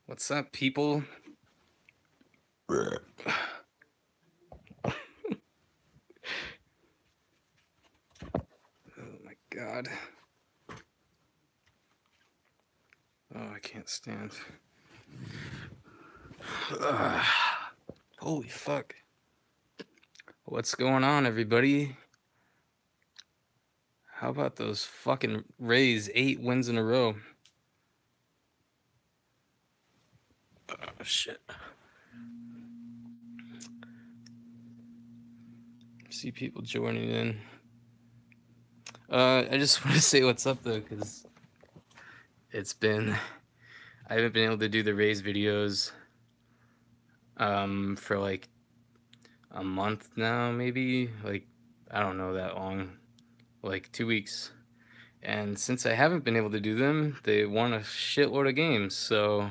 What's up, people? Oh my god. Oh, I can't stand. Holy fuck. What's going on, everybody? How about those fucking Rays? 8 wins in a row. Oh, shit. See people joining in. I just want to say what's up, though, because it's been... I haven't been able to do the Rays videos for like a month now, maybe. Like, I don't know, that long. Like 2 weeks. And since I haven't been able to do them, they won a shitload of games. So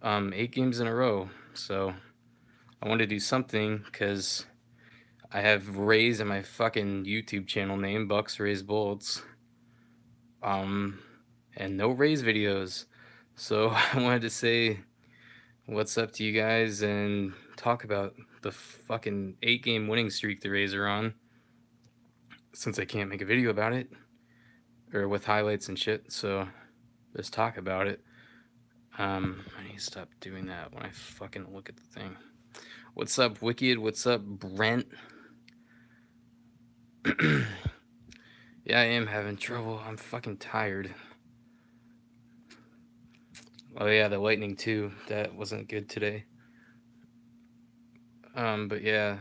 8 games in a row. So I wanted to do something because I have Rays in my fucking YouTube channel name, Bucks Rays Bolts. And no Rays videos. So I wanted to say what's up to you guys and talk about the fucking 8-game winning streak the Rays are on. Since I can't make a video about it. Or with highlights and shit. So just talk about it. I need to stop doing that when I fucking look at the thing. What's up, Wicked? What's up, Brent? Yeah, I am having trouble. I'm fucking tired. Oh yeah, the Lightning too. That wasn't good today. But yeah,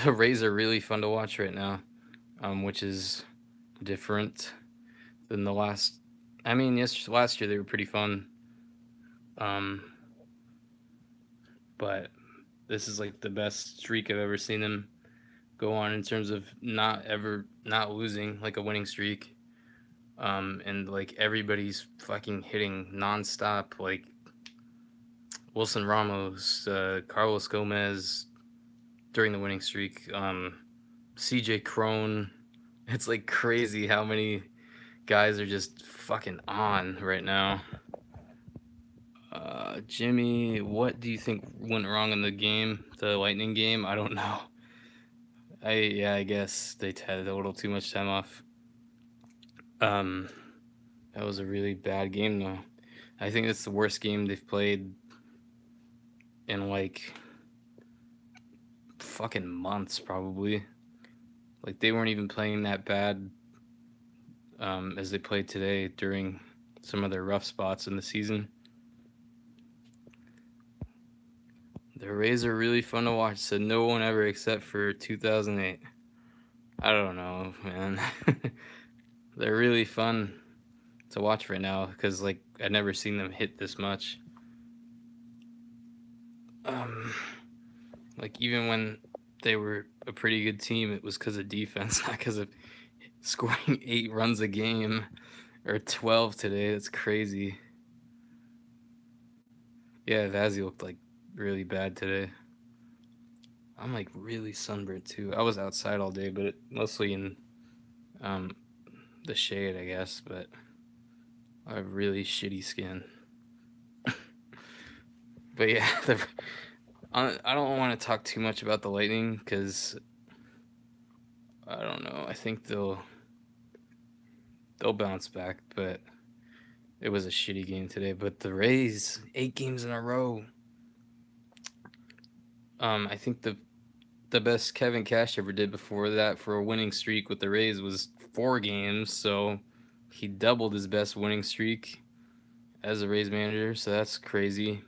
the Rays are really fun to watch right now, which is different than the last. I mean, yes, last year they were pretty fun. But this is like the best streak I've ever seen them go on in terms of not losing, like a winning streak. And like everybody's fucking hitting nonstop, like Wilson Ramos, Carlos Gomez during the winning streak, CJ Crone. It's like crazy how many guys are just fucking on right now. Jimmy, what do you think went wrong in the game, the Lightning game? I don't know. I guess they had a little too much time off. That was a really bad game, though. I think it's the worst game they've played in like fucking months, probably. Like they weren't even playing that bad as they played today during some of their rough spots in the season. The Rays are really fun to watch, said no one ever except for 2008. I don't know, man. They're really fun to watch right now because like I've never seen them hit this much. Like even when they were a pretty good team, it was because of defense, not because of scoring 8 runs a game or 12 today. That's crazy. Yeah, Vazzy looked like really bad today. I'm like really sunburned too. I was outside all day, but mostly in the shade, I guess. But I have really shitty skin. But yeah, I don't want to talk too much about the Lightning because I don't know. I think they'll bounce back, but it was a shitty game today. But the Rays, 8 games in a row. I think the best Kevin Cash ever did before that for a winning streak with the Rays was 4 games, so he doubled his best winning streak as a Rays manager, so that's crazy.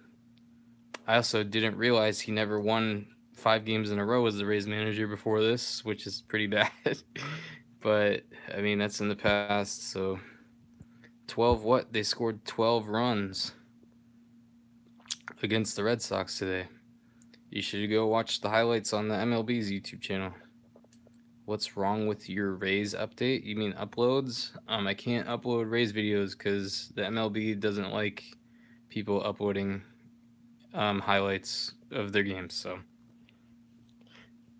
I also didn't realize he never won 5 games in a row as the Rays manager before this, which is pretty bad. But, I mean, that's in the past, so 12 what? They scored 12 runs against the Red Sox today. You should go watch the highlights on the MLB's YouTube channel. What's wrong with your Rays update? You mean uploads? I can't upload Rays videos because the MLB doesn't like people uploading highlights of their games. So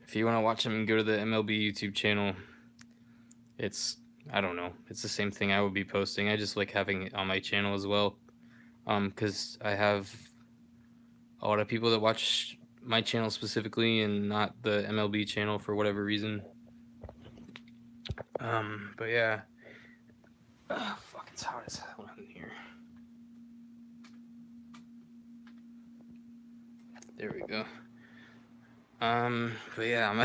if you want to watch them, go to the MLB YouTube channel. It's I don't know. It's the same thing I would be posting. I just like having it on my channel as well. Because I have a lot of people that watch my channel specifically and not the MLB channel for whatever reason. But yeah. Fuck, it's hot as hell in here. There we go. But yeah, I'm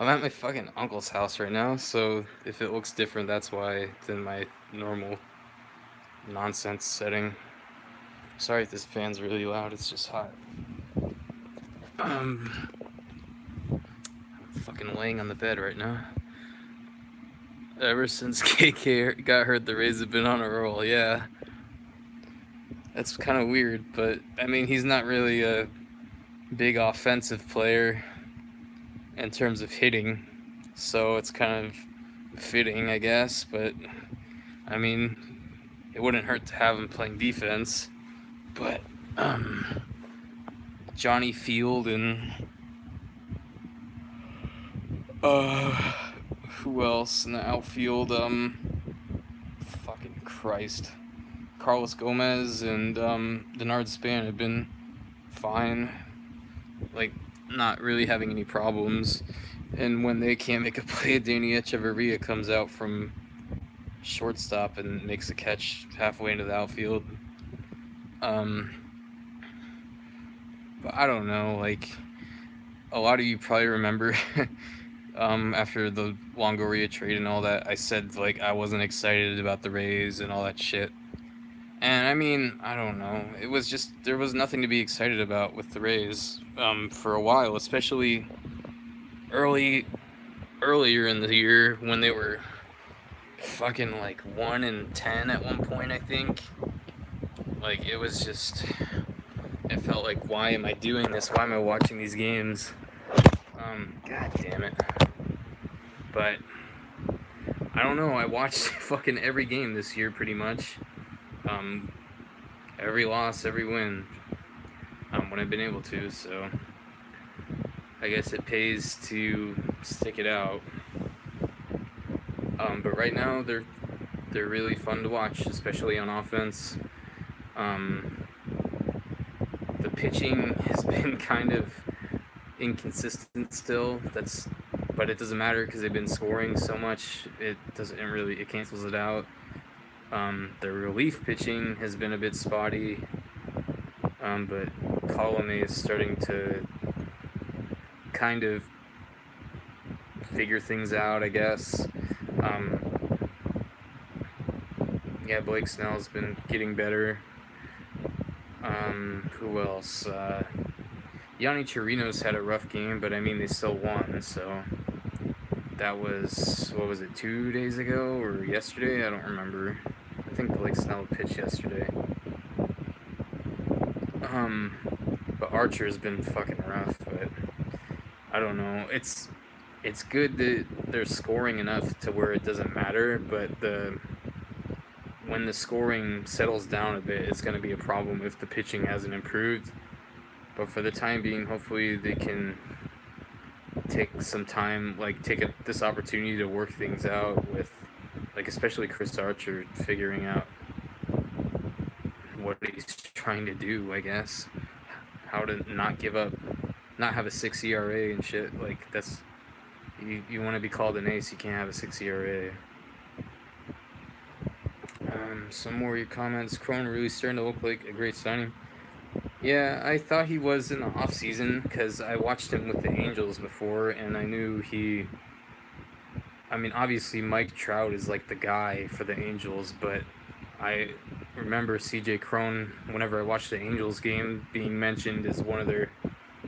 at my fucking uncle's house right now, so if it looks different, that's why than my normal nonsense setting. Sorry if this fan's really loud, it's just hot. I'm fucking laying on the bed right now. Ever since KK got hurt, the Rays have been on a roll, yeah. That's kind of weird, but I mean, he's not really a big offensive player in terms of hitting, so it's kind of fitting, I guess, but I mean, it wouldn't hurt to have him playing defense. But Johnny Field and who else in the outfield? Fucking Christ, Carlos Gomez and Denard Span have been fine, like not really having any problems. And when they can't make a play, Danny Echeverria comes out from shortstop and makes a catch halfway into the outfield. But I don't know, like a lot of you probably remember after the Longoria trade and all that, I said like I wasn't excited about the Rays and all that shit. And I mean, I don't know. It was just there was nothing to be excited about with the Rays for a while, especially earlier in the year when they were fucking like 1-10 at one point, I think. Like it was just, it felt like, why am I doing this? Why am I watching these games? God damn it. But I don't know. I watched fucking every game this year, pretty much. Every loss, every win. When I've been able to. So I guess it pays to stick it out. But right now they're really fun to watch, especially on offense. The pitching has been kind of inconsistent still. But it doesn't matter because they've been scoring so much. It cancels it out. The relief pitching has been a bit spotty. But Colome is starting to kind of figure things out, I guess. Yeah, Blake Snell's been getting better. Who else? Yanni Chirinos had a rough game, but I mean, they still won, so that was, what was it, 2 days ago or yesterday? I don't remember. I think Blake Snell pitched yesterday. But Archer's been fucking rough, but I don't know. It's good that they're scoring enough to where it doesn't matter, but when the scoring settles down a bit, it's going to be a problem if the pitching hasn't improved. But for the time being, hopefully they can take some time, like take this opportunity to work things out with, like especially Chris Archer figuring out what he's trying to do, I guess. How to not give up, not have a 6 ERA and shit. Like that's, you want to be called an ace, you can't have a 6 ERA. Some more of your comments. Crone really starting to look like a great signing. Yeah, I thought he was in the off season because I watched him with the Angels before, and I knew I mean, obviously Mike Trout is like the guy for the Angels, but I remember CJ Crone, whenever I watched the Angels game, being mentioned as one of their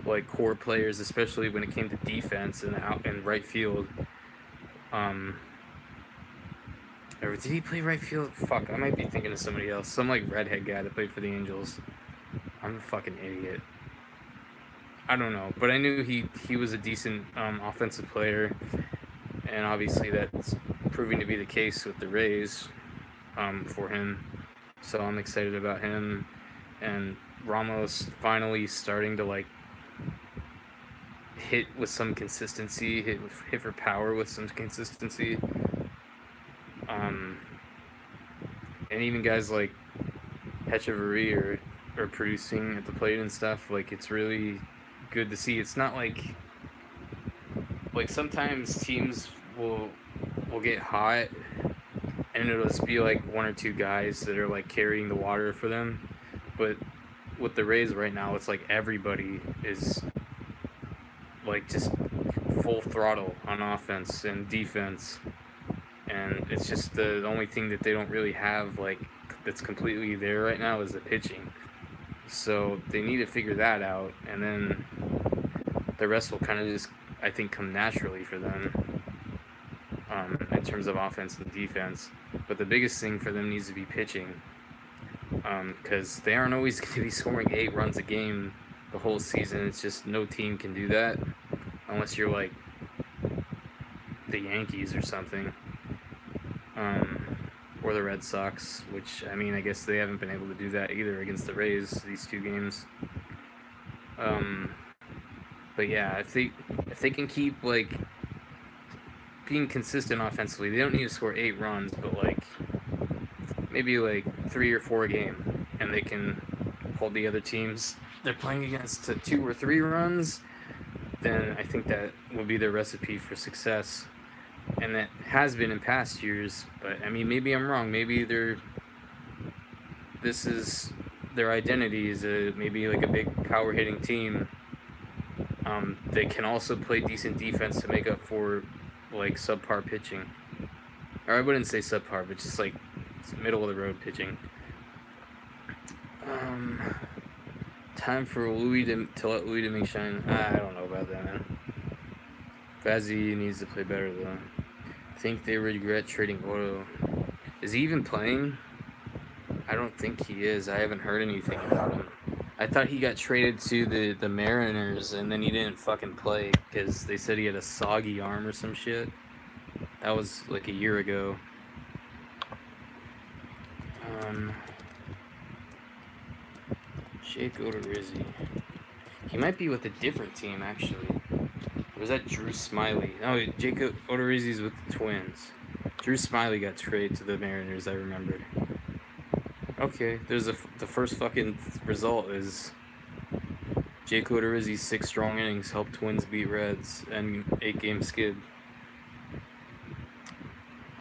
like core players, especially when it came to defense and out in right field. Or did he play right field? Fuck, I might be thinking of somebody else. Some like redhead guy that played for the Angels. I'm a fucking idiot. I don't know, but I knew he was a decent offensive player, and obviously that's proving to be the case with the Rays for him. So I'm excited about him, and Ramos finally starting to like hit with some consistency, hit for power with some consistency. Um, and even guys like Hechavarri are producing at the plate and stuff. Like it's really good to see. It's not like sometimes teams will get hot and it'll just be like one or two guys that are like carrying the water for them. But with the Rays right now, it's like everybody is like just full throttle on offense and defense, and it's just the only thing that they don't really have like that's completely there right now is the pitching. So they need to figure that out, and then the rest will kind of just, I think, come naturally for them in terms of offense and defense. But the biggest thing for them needs to be pitching, because they aren't always going to be scoring 8 runs a game the whole season. It's just no team can do that unless you're like the Yankees or something, or the Red Sox, which, I mean, I guess they haven't been able to do that either against the Rays these 2 games. But yeah, if they can keep like being consistent offensively, they don't need to score 8 runs, but like maybe like 3 or 4 a game, and they can hold the other teams they're playing against to 2 or 3 runs, then I think that will be their recipe for success. And that has been in past years, but I mean, maybe I'm wrong. Maybe this is their identity is maybe like a big power hitting team. They can also play decent defense to make up for like subpar pitching, or I wouldn't say subpar, but just like middle of the road pitching. Time for Louis to let Louis Domingue shine. I don't know about that, man. Vazzy needs to play better though. Think they regret trading Otto. Is he even playing? I don't think he is. I haven't heard anything about him. I thought he got traded to the Mariners and then he didn't fucking play because they said he had a soggy arm or some shit. That was like a year ago. Jake Odorizzi. He might be with a different team actually. Or was that Drew Smiley? No, Jake Odorizzi's with the Twins. Drew Smiley got traded to the Mariners, I remember. Okay, there's the first fucking result is Jake Odorizzi's 6 strong innings helped Twins beat Reds and 8-game skid.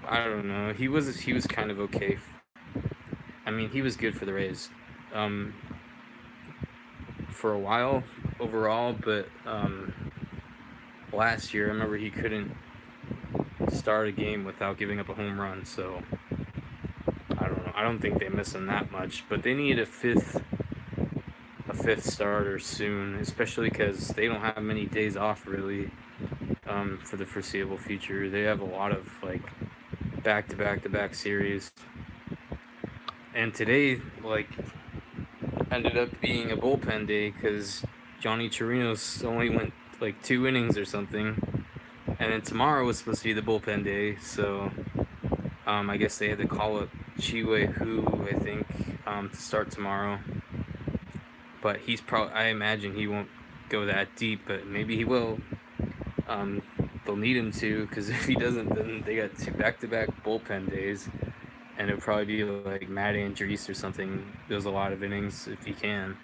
I don't know. He was kind of okay. I mean, he was good for the Rays for a while overall, but last year I remember he couldn't start a game without giving up a home run, so I don't know. I don't think they miss him that much, but they need a fifth starter soon, especially because they don't have many days off really for the foreseeable future. They have a lot of like back-to-back series, and today like ended up being a bullpen day because Johnny Chirinos only went like 2 innings or something, and then tomorrow was supposed to be the bullpen day, so I guess they had to call up Chiwei Hu, I think, to start tomorrow. But he's probably, I imagine he won't go that deep, but maybe he will. They'll need him to, because if he doesn't, then they got 2 back-to-back bullpen days, and it'll probably be like Matt Andrees or something. Goes a lot of innings if he can.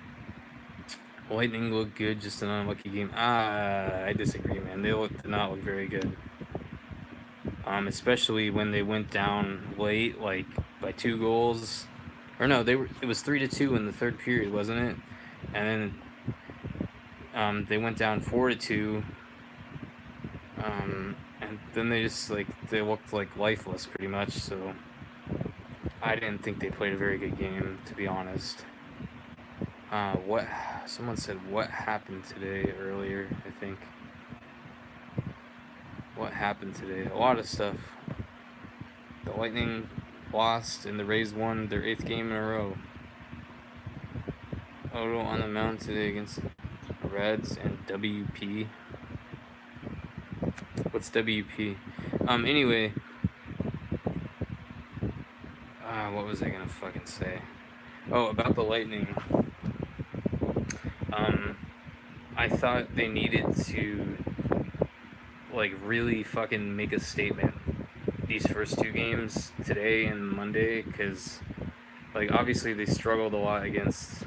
Lightning look good, just an unlucky game. I disagree, man. They did not look very good. Especially when they went down late, like by 2 goals. Or no, it was 3-2 in the third period, wasn't it? And then they went down 4-2. And then they just they looked like lifeless pretty much. So I didn't think they played a very good game, to be honest. Someone said what happened today earlier, I think. What happened today? A lot of stuff. The Lightning lost and the Rays won their 8th game in a row. Odo on the mound today against Reds and WP. What's WP? Anyway. What was I gonna fucking say? Oh, about the Lightning. I thought they needed to really fucking make a statement these first two games today and Monday, because like obviously they struggled a lot against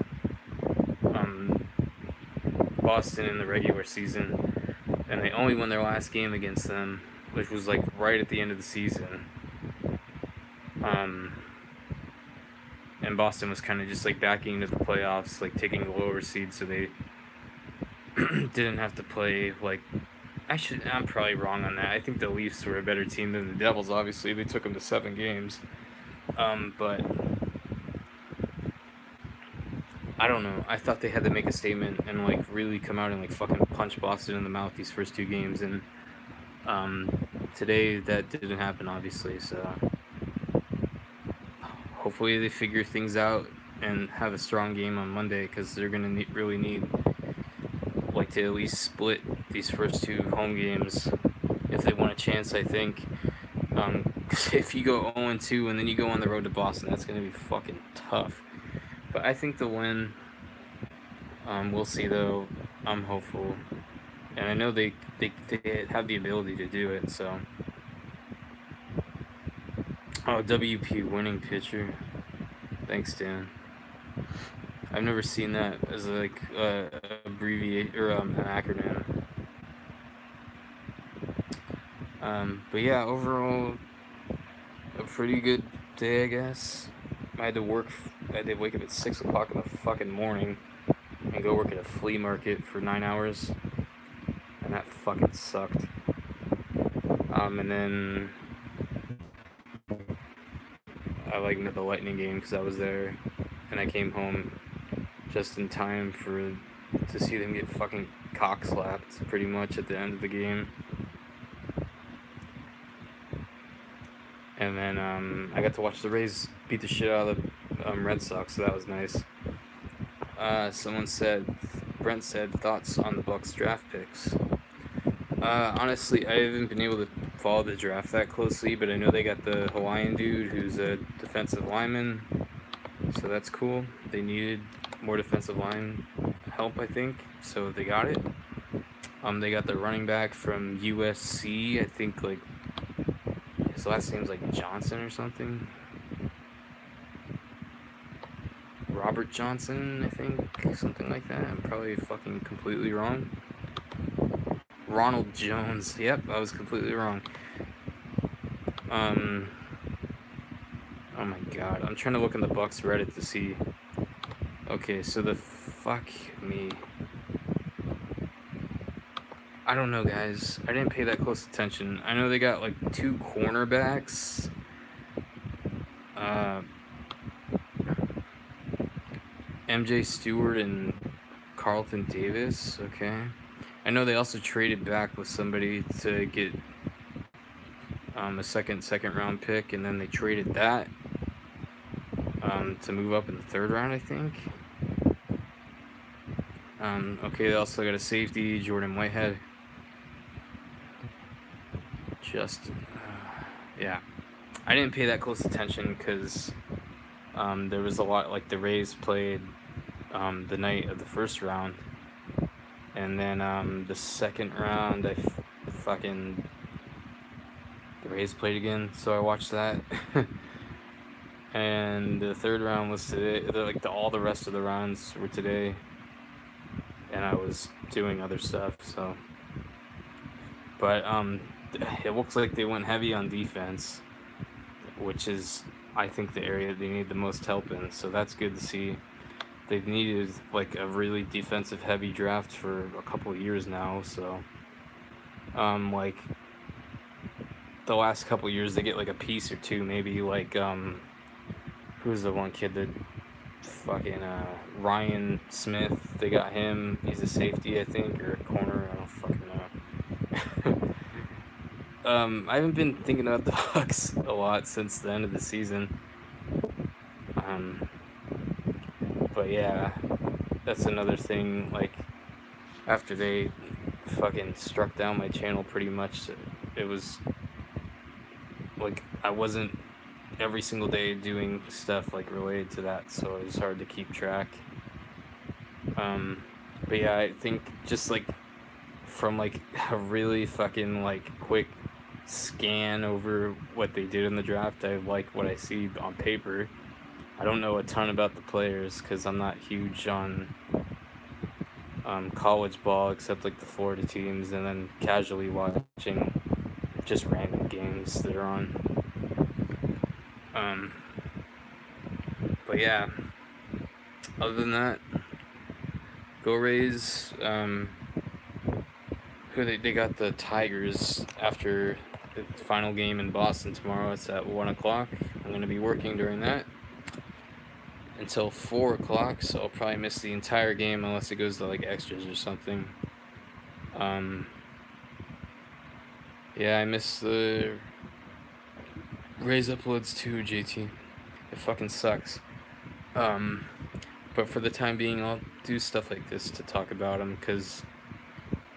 um, Boston in the regular season, and they only won their last game against them, which was like right at the end of the season. Um, and Boston was kind of just like backing into the playoffs, like taking the lower seed, so they didn't have to play like. I'm probably wrong on that. I think the Leafs were a better team than the Devils. Obviously, they took them to 7 games. But I don't know. I thought they had to make a statement and like really come out and like fucking punch Boston in the mouth these first two games, and today that didn't happen, obviously. So hopefully they figure things out and have a strong game on Monday, because they're gonna really need like to at least split these first two home games if they want a chance. I think if you go 0-2 and then you go on the road to Boston, that's gonna be fucking tough. But I think they'll win. We'll see though. I'm hopeful, and I know they have the ability to do it. So, oh, WP winning pitcher. Thanks, Dan. I've never seen that as like abbreviate or an acronym. But yeah, overall, a pretty good day, I guess. I had to wake up at 6 o'clock in the fucking morning and go work at a flea market for 9 hours, and that fucking sucked. And then I like met the Lightning game because I was there, and I came home just in time to see them get fucking cock slapped pretty much at the end of the game. And then I got to watch the Rays beat the shit out of the Red Sox, so that was nice. Brent said, thoughts on the Bucks draft picks. Honestly, I haven't been able to follow the draft that closely, but I know they got the Hawaiian dude who's a defensive lineman, so that's cool. They needed more defensive line help, I think, so they got it. They got the running back from USC, I think, like, his last name's like Johnson or something. Robert Johnson, I think, something like that. I'm probably fucking completely wrong. Ronald Jones. Yep, I was completely wrong. Oh my god, I'm trying to look in the Bucks Reddit to see. Okay, so fuck me. I don't know, guys. I didn't pay that close attention. I know they got like 2 cornerbacks. MJ Stewart and Carlton Davis. Okay. I know they also traded back with somebody to get a second round pick, and then they traded that to move up in the 3rd round, I think. Okay, they also got a safety, Jordan Whitehead. Yeah. I didn't pay that close attention because there was a lot, like the Rays played the night of the 1st round, and then the 2nd round the Rays played again, so I watched that. And the 3rd round was today. All the rest of the rounds were today, and I was doing other stuff. So, but it looks like they went heavy on defense, which is, I think, the area they need the most help in. So that's good to see. They've needed like a really defensive heavy draft for a couple of years now. So, like the last couple of years, they get like a piece or two, maybe. Like who's the one kid that fucking Ryan Smith? They got him. He's a safety, I think, or a corner. I don't fucking know. I haven't been thinking about the Bucks a lot since the end of the season. But yeah, that's another thing. Like, after they fucking struck down my channel pretty much, it was like I wasn't every single day doing stuff like related to that, so it was hard to keep track. But yeah, I think just like from like a really fucking like quick scan over what they did in the draft. I like what I see on paper. I don't know a ton about the players because I'm not huge on college ball except like the Florida teams, and then casually watching just random games that are on. Um, but yeah, other than that, go Rays. They got the Tigers after the final game in Boston tomorrow. It's at 1 o'clock. I'm going to be working during that until 4 o'clock, so I'll probably miss the entire game unless it goes to like extras or something. Yeah, I miss the Raise uploads too, JT. It fucking sucks. But for the time being, I'll do stuff like this to talk about them because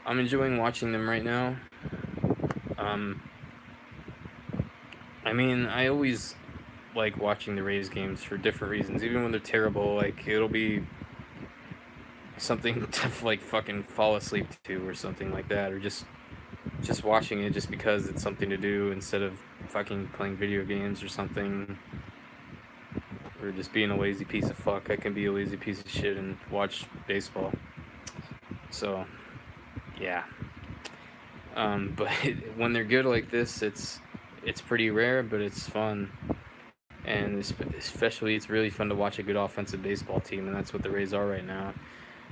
I'm enjoying watching them right now. I mean, I always like watching the Rays games for different reasons, even when they're terrible. Like, it'll be something to like fucking fall asleep to or something like that, or just watching it just because it's something to do instead of fucking playing video games or something, or just being a lazy piece of fuck. I can be a lazy piece of shit and watch baseball. So yeah. But when they're good like this, it's pretty rare, but it's fun. And especially, it's really fun to watch a good offensive baseball team, and that's what the Rays are right now.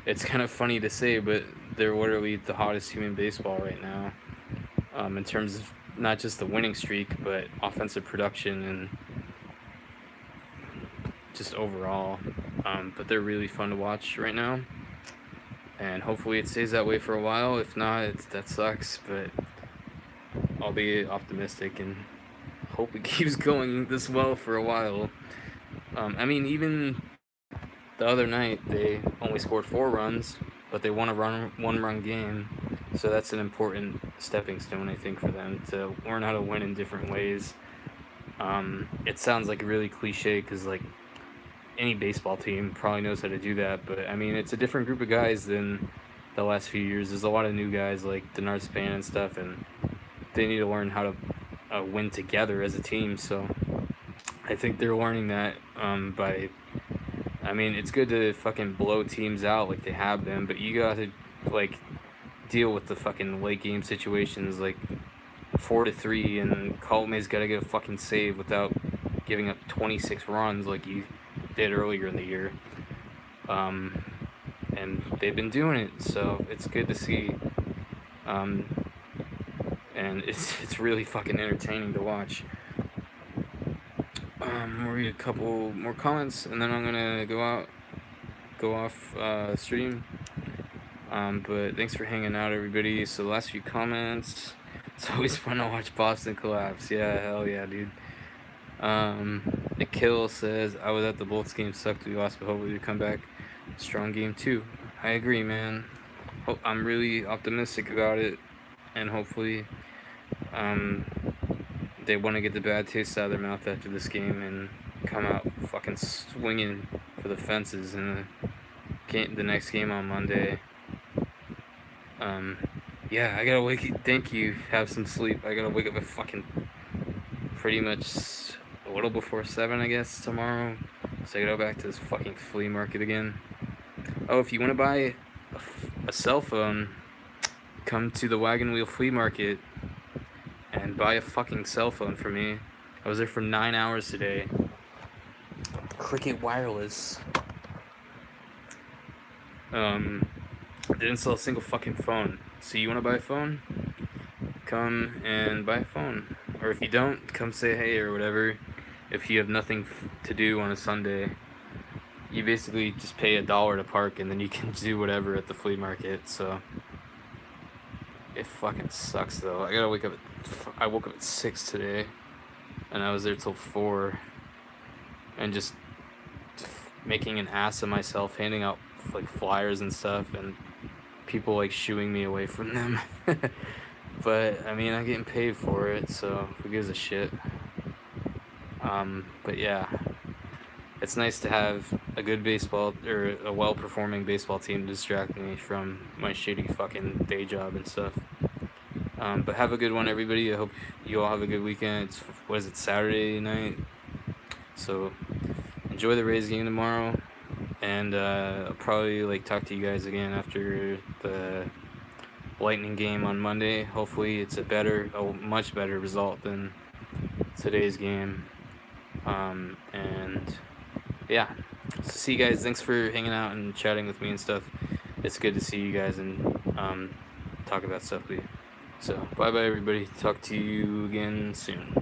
It's kind of funny to say, but they're literally the hottest team in baseball right now, in terms of not just the winning streak, but offensive production and just overall. But they're really fun to watch right now, and hopefully it stays that way for a while. If not, that sucks, but I'll be optimistic and hope it keeps going this well for a while. I mean, even the other night, they only scored 4 runs, but they won a one-run game. So that's an important stepping stone, I think, for them to learn how to win in different ways. It sounds like really cliche because, like, any baseball team probably knows how to do that. But, I mean, it's a different group of guys than the last few years. There's a lot of new guys like Denard Span and stuff, and they need to learn how to win together as a team. So I think they're learning that by, I mean, it's good to fucking blow teams out like they have been, but you got to like deal with the fucking late game situations, like 4-3, and Colmay's got to get a fucking save without giving up 26 runs like he did earlier in the year. And they've been doing it, so it's good to see. And it's really fucking entertaining to watch. We'll read a couple more comments, and then I'm gonna go off stream. But thanks for hanging out, everybody. So the last few comments. It's always fun to watch Boston collapse. Yeah, hell yeah, dude. Nikhil says, I was at the Bolts game, sucked, we lost, but hopefully we come back. Strong game too. I agree, man. I'm really optimistic about it, and hopefully they want to get the bad taste out of their mouth after this game and come out fucking swinging for the fences in the next game on Monday. Yeah, I gotta thank you, have some sleep. I gotta wake up at fucking pretty much a little before 7, I guess, tomorrow. So I gotta go back to this fucking flea market again. Oh, if you want to buy a cell phone, come to the Wagon Wheel Flea Market and buy a fucking cell phone for me. I was there for 9 hours today. Cricket Wireless. Didn't sell a single fucking phone. So you want to buy a phone? Come and buy a phone. Or if you don't, come say hey or whatever. If you have nothing to do on a Sunday, you basically just pay $1 to park, and then you can do whatever at the flea market. So it fucking sucks though. I woke up at 6 today, and I was there till 4, and just making an ass of myself, handing out like flyers and stuff, and people like shooing me away from them. But I mean, I'm getting paid for it, so who gives a shit? But yeah, it's nice to have a good baseball or a well-performing baseball team to distract me from my shitty fucking day job and stuff. But have a good one, everybody. I hope you you all have a good weekend. It's, what is it, Saturday night? So enjoy the Rays game tomorrow, and I'll probably like talk to you guys again after the Lightning game on Monday. Hopefully, it's a much better result than today's game. And yeah, so see you guys. Thanks for hanging out and chatting with me and stuff. It's good to see you guys and talk about stuff with you. So bye bye everybody. Talk to you again soon.